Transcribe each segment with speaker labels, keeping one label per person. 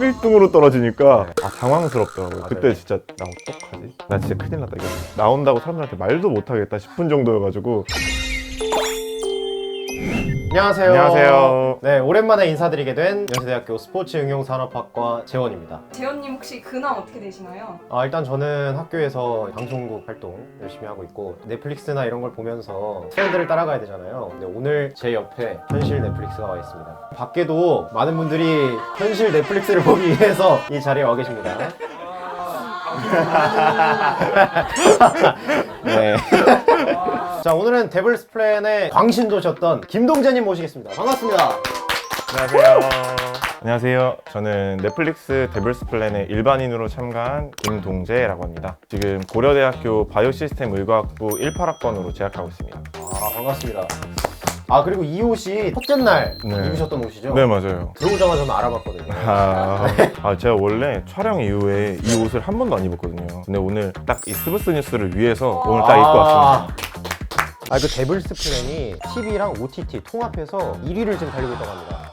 Speaker 1: 11등으로 떨어지니까
Speaker 2: 네.
Speaker 1: 당황스럽더라고요.
Speaker 2: 맞아요.
Speaker 1: 그때 진짜 나 어떡하지? 나 진짜 큰일 났다. 이거 나온다고 사람들한테 말도 못하겠다 싶은 정도여가지고.
Speaker 2: 안녕하세요.
Speaker 1: 안녕하세요.
Speaker 2: 네, 오랜만에 인사드리게 된 연세대학교 스포츠응용산업학과 재원입니다.
Speaker 3: 재현님 혹시 근황 어떻게 되시나요?
Speaker 2: 일단 저는 학교에서 방송국 활동 열심히 하고 있고 넷플릭스나 이런 걸 보면서 트렌드를 따라가야 되잖아요. 근데 오늘 제 옆에 현실 넷플릭스가 와 있습니다. 밖에도 많은 분들이 현실 넷플릭스를 보기 위해서 이 자리에 와 계십니다. 네. 자, 오늘은 데블스 플랜의 광신 도셨던 김동재님 모시겠습니다. 반갑습니다.
Speaker 1: 안녕하세요. 안녕하세요. 저는 넷플릭스 데블스 플랜의 일반인으로 참가한 김동재라고 합니다. 지금 고려대학교 바이오시스템 의과학부 18학번으로 재학하고 있습니다.
Speaker 2: 반갑습니다. 그리고 이 옷이 첫째 날
Speaker 1: 네.
Speaker 2: 입으셨던 옷이죠?
Speaker 1: 네, 맞아요.
Speaker 2: 들어오자마자 저는 알아봤거든요.
Speaker 1: 제가 원래 촬영 이후에 이 옷을 한 번도 안 입었거든요. 근데 오늘 딱 이 스브스 뉴스를 위해서 오늘 딱 입고 왔습니다.
Speaker 2: 그 데블스 플랜이 TV랑 OTT 통합해서 1위를 지금 달리고 있다고 합니다.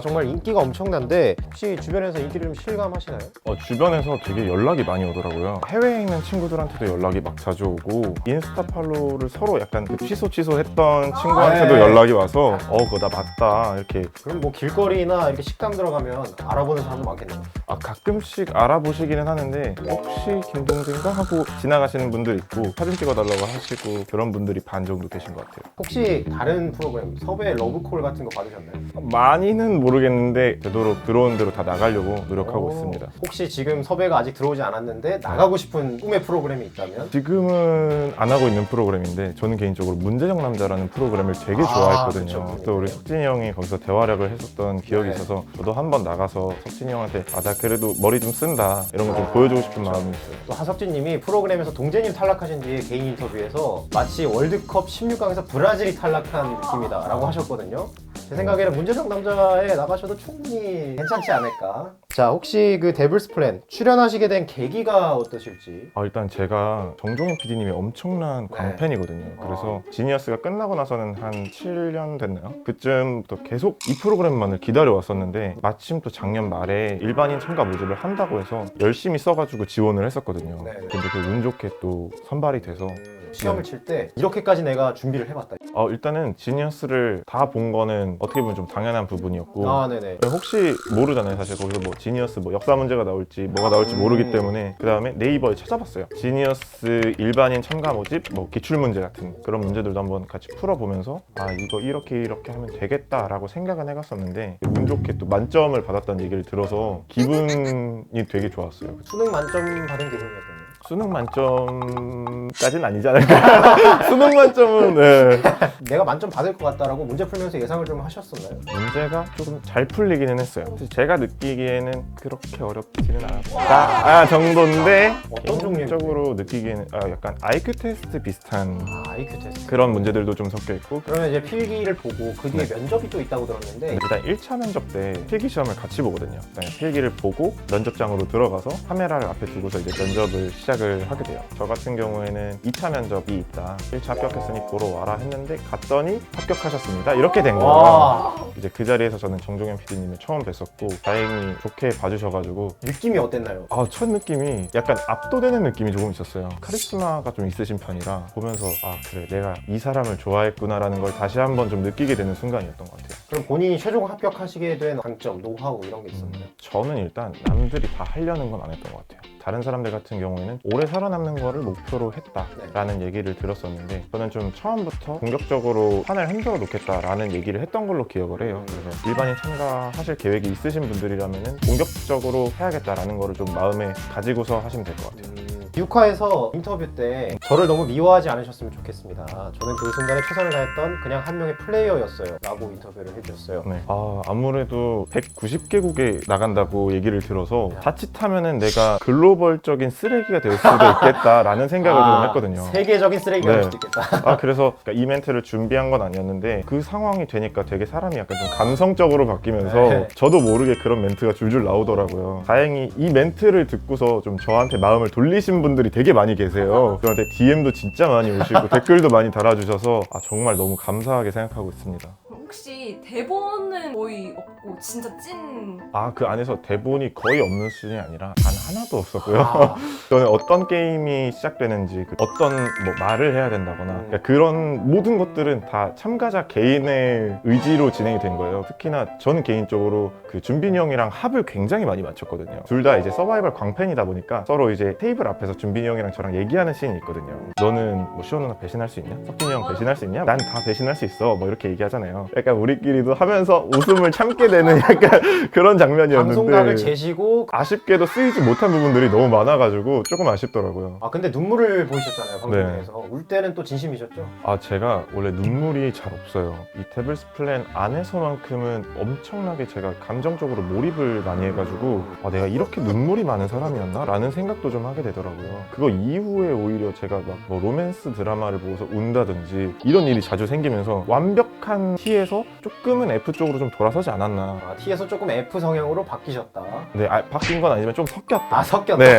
Speaker 2: 정말 인기가 엄청난데 혹시 주변에서 인기를 좀 실감하시나요?
Speaker 1: 주변에서 되게 연락이 많이 오더라고요. 해외에 있는 친구들한테도 연락이 막 자주 오고 인스타 팔로우를 서로 약간 취소했던 친구한테도
Speaker 2: 네.
Speaker 1: 연락이 와서 그거 나 맞다 이렇게.
Speaker 2: 그럼 뭐 길거리나 이렇게 식당 들어가면 알아보는 사람도 많겠네요.
Speaker 1: 가끔씩 알아보시기는 하는데 혹시 김동진가 하고 지나가시는 분들 있고 사진 찍어달라고 하시고 그런 분들이 반 정도 계신 것 같아요.
Speaker 2: 혹시 다른 프로그램, 섭외 러브콜 같은 거 받으셨나요?
Speaker 1: 많이는 모르겠는데 되도록 들어온 대로 다 나가려고 노력하고 있습니다.
Speaker 2: 혹시 지금 섭외가 아직 들어오지 않았는데 나가고 싶은 꿈의 프로그램이 있다면?
Speaker 1: 지금은 안 하고 있는 프로그램인데 저는 개인적으로 문제적 남자라는 프로그램을 되게 좋아했거든요.
Speaker 2: 그쵸.
Speaker 1: 또 우리 석진이 형이 거기서 대화력을 했었던 기억이
Speaker 2: 네.
Speaker 1: 있어서 저도 한번 나가서 석진이 형한테 나 그래도 머리 좀 쓴다 이런 거 좀 보여주고 싶은 마음이 있어요.
Speaker 2: 또 하석진 님이 프로그램에서 동재님 탈락하신 뒤에 개인 인터뷰에서 마치 월드컵 16강에서 브라질이 탈락한 느낌이다 라고 하셨거든요. 제 생각에는 문제적 남자에 나가셔도 충분히 괜찮지 않을까. 자, 혹시 그 데블스 플랜 출연하시게 된 계기가 어떠실지?
Speaker 1: 일단 제가 정종현 PD님의 엄청난
Speaker 2: 네.
Speaker 1: 광팬이거든요. 그래서 지니어스가 끝나고 나서는 한 7년 됐나요? 그쯤부터 계속 이 프로그램만을 기다려왔었는데 마침 또 작년 말에 일반인 참가 모집을 한다고 해서 열심히 써가지고 지원을 했었거든요.
Speaker 2: 네.
Speaker 1: 근데 그 운 좋게 또 선발이 돼서
Speaker 2: 시험을 칠 때 이렇게까지 내가 준비를 해봤다.
Speaker 1: 일단은 지니어스를 다 본 거는 어떻게 보면 좀 당연한 부분이었고
Speaker 2: 네네.
Speaker 1: 혹시 모르잖아요. 사실 거기서 뭐 지니어스 뭐 역사 문제가 나올지 뭐가 나올지 모르기 때문에 그 다음에 네이버에 찾아봤어요. 지니어스 일반인 참가 모집 뭐 기출 문제 같은 그런 문제들도 한번 같이 풀어보면서 이거 이렇게 하면 되겠다라고 생각은 해갔었는데 운 좋게 또 만점을 받았다는 얘기를 들어서 기분이 되게 좋았어요.
Speaker 2: 수능 만점 받은 기분이었거든요.
Speaker 1: 수능 만점까지는 아니지 않을까? 수능 만점은 네.
Speaker 2: 내가 만점 받을 것 같다라고 문제 풀면서 예상을 좀 하셨었나요?
Speaker 1: 문제가 조금 잘 풀리기는 했어요. 사실 제가 느끼기에는 그렇게 어렵지는 않았다 정도인데
Speaker 2: 어떤 종류의
Speaker 1: 개인적으로 느끼기에는 약간 IQ 테스트 비슷한
Speaker 2: IQ 테스트.
Speaker 1: 그런 문제들도 좀 섞여 있고
Speaker 2: 그러면 이제 필기를 보고 그 뒤에 면접이 또 있다고 들었는데
Speaker 1: 일단 1차 면접 때 필기 시험을 같이 보거든요. 필기를 보고 면접장으로 들어가서 카메라를 앞에 두고서 이제 면접을 시작을 하게 돼요. 저 같은 경우에는 2차 면접이 있다. 1차 합격했으니 보러 와라 했는데 갔더니 합격하셨습니다. 이렇게 된 거예요. 이제 그 자리에서 저는 정종현 PD님을 처음 뵀었고 다행히 좋게 봐주셔가지고
Speaker 2: 느낌이 어땠나요?
Speaker 1: 첫 느낌이 약간 압도되는 느낌이 조금 있었어요. 카리스마가 좀 있으신 편이라 보면서 그래 내가 이 사람을 좋아했구나라는 걸 다시 한번 좀 느끼게 되는 순간이었던 것 같아요.
Speaker 2: 그럼 본인이 최종 합격하시게 된 강점, 노하우 이런 게 있었나요?
Speaker 1: 저는 일단 남들이 다 하려는 건 안 했던 것 같아요. 다른 사람들 같은 경우에는 오래 살아남는 거를 목표로 했다라는 얘기를 들었었는데 저는 좀 처음부터 공격적으로 판을 흔들어 놓겠다라는 얘기를 했던 걸로 기억을 해요. 그래서 일반인 참가하실 계획이 있으신 분들이라면 공격적으로 해야겠다라는 거를 좀 마음에 가지고서 하시면 될 것 같아요.
Speaker 2: 6화에서 인터뷰 때 저를 너무 미워하지 않으셨으면 좋겠습니다. 저는 그 순간에 최선을 다했던 그냥 한 명의 플레이어였어요 라고 인터뷰를 해주셨어요.
Speaker 1: 네. 아무래도 190개국에 나간다고 얘기를 들어서 자칫하면은 내가 글로벌적인 쓰레기가 될 수도 있겠다라는 생각을 좀 했거든요.
Speaker 2: 세계적인 쓰레기가 될
Speaker 1: 네.
Speaker 2: 수도 있겠다.
Speaker 1: 그래서 이 멘트를 준비한 건 아니었는데 그 상황이 되니까 되게 사람이 약간 좀 감성적으로 바뀌면서
Speaker 2: 네.
Speaker 1: 저도 모르게 그런 멘트가 줄줄 나오더라고요. 다행히 이 멘트를 듣고서 좀 저한테 마음을 돌리신 분들이 되게 많이 계세요. 저한테 DM도 진짜 많이 오시고 댓글도 많이 달아주셔서 정말 너무 감사하게 생각하고 있습니다.
Speaker 3: 혹시 대본은 거의 없고 진짜 찐
Speaker 1: 그 안에서 대본이 거의 없는 수준이 아니라 단 하나도 없었고요.
Speaker 2: 아,
Speaker 1: 저는 어떤 게임이 시작되는지 어떤 뭐 말을 해야 된다거나 그러니까 그런 모든 것들은 다 참가자 개인의 의지로 진행이 된 거예요. 특히나 저는 개인적으로 그 준빈이 형이랑 합을 굉장히 많이 맞췄거든요. 둘 다 이제 서바이벌 광팬이다 보니까 서로 이제 테이블 앞에서 준빈이 형이랑 저랑 얘기하는 씬이 있거든요. 너는 뭐 시원 누나 배신할 수 있냐? 석진이 형 배신할 수 있냐? 난 다 배신할 수 있어. 뭐 이렇게 얘기하잖아요. 약간 우리끼리도 하면서 웃음을 참게 되는 약간 그런 장면이었는데
Speaker 2: 방송각을 재시고
Speaker 1: 아쉽게도 쓰이지 못한 부분들이 너무 많아가지고 조금 아쉽더라고요.
Speaker 2: 근데 눈물을 보이셨잖아요
Speaker 1: 네.
Speaker 2: 방송에서. 울 때는 또 진심이셨죠?
Speaker 1: 제가 원래 눈물이 잘 없어요. 이 데블스 플랜 안에서만큼은 엄청나게 제가 감정적으로 몰입을 많이 해가지고 내가 이렇게 눈물이 많은 사람이었나? 라는 생각도 좀 하게 되더라고요. 그거 이후에 오히려 제가 막 뭐 로맨스 드라마를 보고서 운다든지 이런 일이 자주 생기면서 완벽한 T에서 조금은 F 쪽으로 좀 돌아서지 않았나.
Speaker 2: T에서 조금 F 성향으로 바뀌셨다.
Speaker 1: 네, 바뀐 건 아니지만 좀 섞였다.
Speaker 2: 섞였다.
Speaker 1: 네.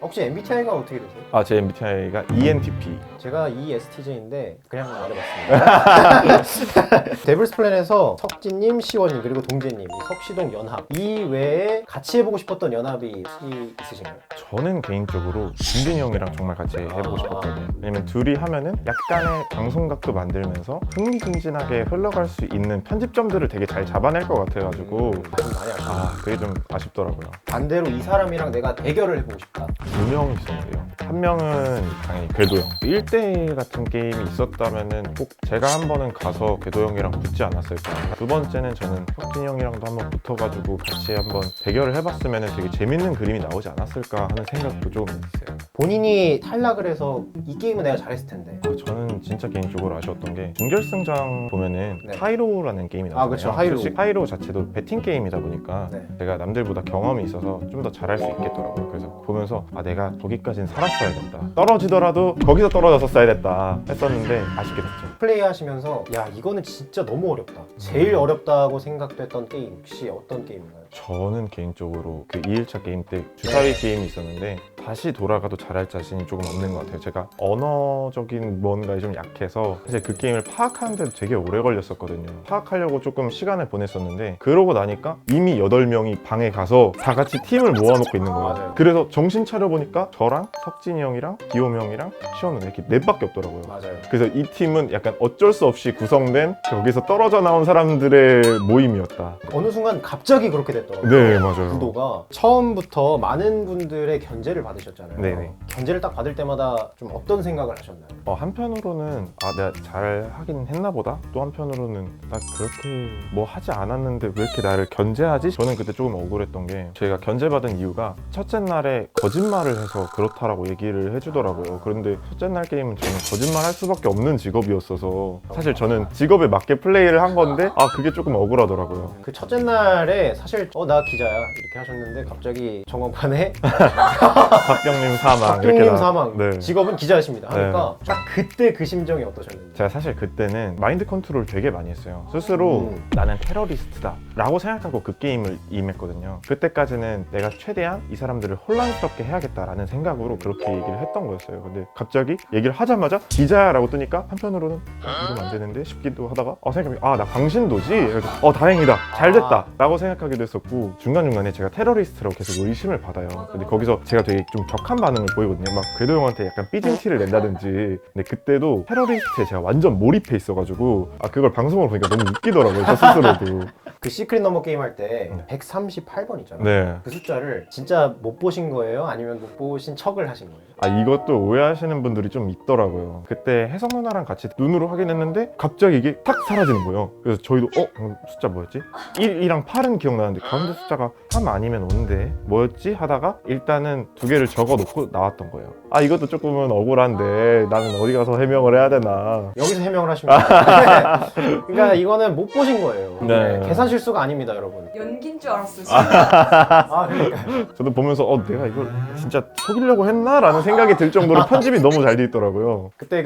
Speaker 2: 혹시 MBTI가 어떻게 되세요?
Speaker 1: 제 MBTI가 ENTP.
Speaker 2: 제가 ESTJ인데 그냥 말해봤습니다. 데블스 플랜에서 석진님, 시원님 그리고 동재님, 석시동 연합 이 외에 같이 해보고 싶었던 연합이 혹시 있으신가요?
Speaker 1: 저는 개인적으로 준빈이 형이랑 정말 같이 해보고 싶었거든요. 왜냐면 둘이 하면은 약간의 방송각도 만들면서 흥미진진하게 흘러갈 수 있는 편집점들을 되게 잘 잡아낼 것 같아가지고
Speaker 2: 좀 많이 아쉽네요.
Speaker 1: 그게 좀 아쉽더라고요.
Speaker 2: 반대로 이 사람이랑 내가 대결을 해보고 싶다.
Speaker 1: 두 명이 있었는데요. 한 명은 당연히 궤도 형. 1대1 같은 게임이 있었다면은 꼭 제가 한 번은 가서 궤도 형이랑 붙지 않았을까. 두 번째는 저는 혁진이 형이랑도 한번 붙어가지고 같이 한번 대결을 해봤으면 되게 재밌는 그림이 나오지 않았을까 하는 생각도 좀 있어요.
Speaker 2: 본인이 탈락을 해서 이 게임은 내가 잘했을 텐데.
Speaker 1: 저는 진짜 개인적으로 아쉬웠던 게 준결승장 보면은
Speaker 2: 네.
Speaker 1: 하이로라는 게임이 나오잖아요.
Speaker 2: 그쵸, 하이로.
Speaker 1: 솔직히 하이로 자체도 배팅 게임이다 보니까
Speaker 2: 네.
Speaker 1: 제가 남들보다 경험이 있어서 좀 더 잘할 수 있겠더라고요. 그래서 보면서 내가 거기까지는 살았어야겠다. 떨어지더라도 거기서 떨어졌었어야 됐다 했었는데 아쉽게 됐죠.
Speaker 2: 플레이 하시면서 야 이거는 진짜 너무 어렵다. 제일 어렵다고 생각됐던 게임 혹시 어떤 게임인가요?
Speaker 1: 저는 개인적으로 그 2일차 게임 때 주사위 게임이 있었는데 다시 돌아가도 잘할 자신이 조금 없는 것 같아요. 제가 언어적인 뭔가에 좀 약해서 사실 그 게임을 파악하는데도 되게 오래 걸렸었거든요. 파악하려고 조금 시간을 보냈었는데 그러고 나니까 이미 8명이 방에 가서 다 같이 팀을 모아놓고 있는 거예요.
Speaker 2: 맞아요.
Speaker 1: 그래서 정신 차려보니까 저랑 석진이 형이랑 기욤 형이랑 시원 누나 이렇게 넷밖에 없더라고요.
Speaker 2: 맞아요.
Speaker 1: 그래서 이 팀은 약간 어쩔 수 없이 구성된 거기서 떨어져 나온 사람들의 모임이었다.
Speaker 2: 어느 순간 갑자기 그렇게 됐더라고요.
Speaker 1: 네, 맞아요.
Speaker 2: 구도가 처음부터 많은 분들의 견제를 받으셨잖아요.
Speaker 1: 네네.
Speaker 2: 견제를 딱 받을 때마다 좀 어떤 생각을 하셨나요?
Speaker 1: 한편으로는 내가 잘 하긴 했나 보다. 또 한편으로는 나 그렇게 뭐 하지 않았는데 왜 이렇게 나를 견제하지? 저는 그때 조금 억울했던 게 제가 견제받은 이유가 첫째 날에 거짓말을 해서 그렇다라고 얘기를 해주더라고요. 그런데 첫째 날 게임은 저는 거짓말 할 수밖에 없는 직업이었어서 사실 저는 직업에 맞게 플레이를 한 건데 그게 조금 억울하더라고요.
Speaker 2: 그 첫째 날에 사실 나 기자야 이렇게 하셨는데 갑자기 전광판에
Speaker 1: 박경림 사망 이렇게
Speaker 2: 박경림 사망
Speaker 1: 네.
Speaker 2: 직업은 기자이십니다 하니까 딱 그때 그 심정이 어떠셨는지.
Speaker 1: 제가 사실 그때는 마인드 컨트롤 되게 많이 했어요. 스스로 나는 테러리스트다 라고 생각하고 그 게임을 임했거든요. 그때까지는 내가 최대한 이 사람들을 혼란스럽게 해야겠다라는 생각으로 그렇게 얘기를 했던 거였어요. 근데 갑자기 얘기를 하자마자 기자라고 뜨니까 한편으로는 이러면 안 되는데 싶기도 하다가 생각해보니까 나 광신도지? 그래서 다행이다 잘 됐다 라고 생각하기도 했었고 중간중간에 제가 테러리스트라고 계속 의심을 받아요. 근데 거기서 제가 되게 좀 격한 반응을 보이거든요. 막 궤도 형한테 약간 삐진 티를 낸다든지. 근데 그때도 테러리스트에 제가 완전 몰입해 있어가지고 그걸 방송으로 보니까 너무 웃기더라고요. 저 스스로도.
Speaker 2: 그 시크릿 넘버 게임 할 때 138번 있잖아요.
Speaker 1: 네.
Speaker 2: 그 숫자를 진짜 못 보신 거예요? 아니면 못 보신 척을 하신 거예요?
Speaker 1: 이것도 오해하시는 분들이 좀 있더라고요. 그때 혜성 누나랑 같이 눈으로 확인했는데 갑자기 이게 탁 사라지는 거예요. 그래서 저희도 방금 숫자 뭐였지? 1이랑 8은 기억나는데 가운데 숫자가 3 아니면 5인데 뭐였지? 하다가 일단은 두 개를 적어놓고 나왔던 거예요. 이것도 조금은 억울한데 나는 어디 가서 해명을 해야 되나.
Speaker 2: 여기서 해명을 하십니다. 그러니까 이거는 못 보신 거예요.
Speaker 1: 네.
Speaker 2: 계산 실수가 아닙니다, 여러분.
Speaker 3: 연기인 줄 알았어요. 진짜.
Speaker 2: 그러니까요.
Speaker 1: 저도 보면서 내가 이걸 진짜 속이려고 했나? 라는 생각이 들 정도로 편집이 너무 잘 돼 있더라고요.
Speaker 2: 그때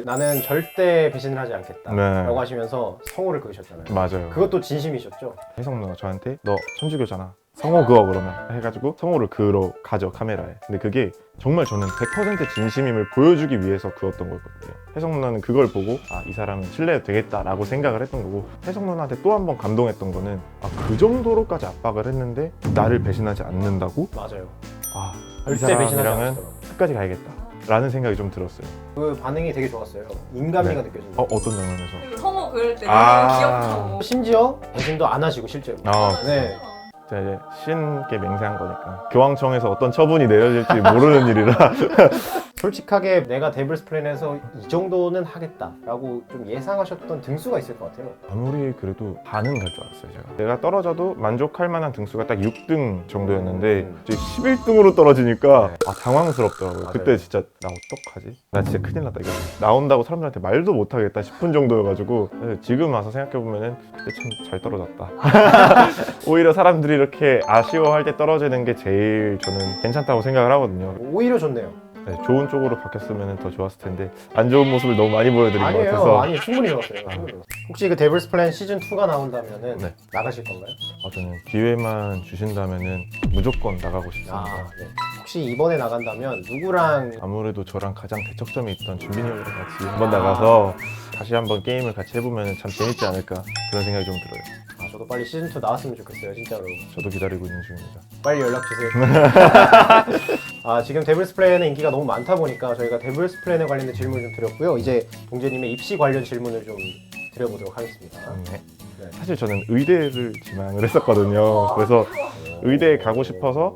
Speaker 2: 나는 절대 배신을 하지 않겠다
Speaker 1: 네.
Speaker 2: 라고 하시면서 성호를 그으셨잖아요.
Speaker 1: 맞아요.
Speaker 2: 그것도 진심이셨죠?
Speaker 1: 혜성 누나가 저한테 너 천주교잖아. 성호 그어 그러면 해가지고 성호를 그으러 가죠, 카메라에. 근데 그게 정말 저는 100% 진심임을 보여주기 위해서 그었던 거였거든요. 혜성 누나는 그걸 보고 아, 이 사람은 신뢰해도 되겠다라고 생각을 했던 거고, 혜성 누나한테 또 한 번 감동했던 거는 아, 그 정도로까지 압박을 했는데 나를 배신하지 않는다고?
Speaker 2: 맞아요.
Speaker 1: 아, 이
Speaker 2: 절대 배신하지
Speaker 1: 사람이랑은
Speaker 2: 않았더라고요.
Speaker 1: 끝까지 가야겠다 라는 생각이 좀 들었어요.
Speaker 2: 그 반응이 되게 좋았어요. 인간미가
Speaker 1: 네.
Speaker 2: 느껴진다.
Speaker 1: 어떤 장면에서?
Speaker 3: 그리고 성우 그릴 때
Speaker 1: 아.
Speaker 3: 너무 귀엽다고.
Speaker 2: 심지어 배신도 안 하시고 실제로. 네.
Speaker 1: 제가 이제 신께 맹세한 거니까 교황청에서 어떤 처분이 내려질지 모르는 일이라
Speaker 2: 솔직하게 내가 데블스 플랜에서 이 정도는 하겠다라고 좀 예상하셨던 등수가 있을 것 같아요.
Speaker 1: 아무리 그래도 반은 갈 줄 알았어요. 제가 내가 떨어져도 만족할 만한 등수가 딱 6등 정도였는데 이제 11등으로 떨어지니까 아, 당황스럽더라고요.
Speaker 2: 맞아요.
Speaker 1: 그때 진짜 나 어떡하지? 나 진짜 큰일 났다. 이거 나온다고 사람들한테 말도 못하겠다 싶은 정도여가지고 지금 와서 생각해보면은 그때 참 잘 떨어졌다. 오히려 사람들이 이렇게 아쉬워할 때 떨어지는 게 제일 저는 괜찮다고 생각을 하거든요.
Speaker 2: 오히려 좋네요.
Speaker 1: 네, 좋은 쪽으로 바뀌었으면 더 좋았을 텐데 안 좋은 모습을 너무 많이 보여드린 것
Speaker 2: 아니에요.
Speaker 1: 같아서
Speaker 2: 아니 충분히 좋았어요. 충분히 좋았어요. 혹시 그 데블스 플랜 시즌 2가 나온다면은
Speaker 1: 네.
Speaker 2: 나가실 건가요?
Speaker 1: 저는 기회만 주신다면은 무조건 나가고 싶습니다.
Speaker 2: 네. 혹시 이번에 나간다면 누구랑
Speaker 1: 아무래도 저랑 가장 대척점이 있던 준빈이 형이랑 같이 한번 나가서 다시 한번 게임을 같이 해보면 참 재밌지 않을까 그런 생각이 좀 들어요.
Speaker 2: 저도 빨리 시즌 2 나왔으면 좋겠어요. 진짜로.
Speaker 1: 저도 기다리고 있는 중입니다.
Speaker 2: 빨리 연락 주세요. 지금 데블스 플랜의 인기가 너무 많다 보니까 저희가 데블스 플랜에 관련된 질문을 좀 드렸고요. 이제 동재님의 입시 관련 질문을 좀 드려보도록 하겠습니다.
Speaker 1: 네.
Speaker 2: 네.
Speaker 1: 사실 저는 의대를 지망을 했었거든요. 그래서 의대에 가고 싶어서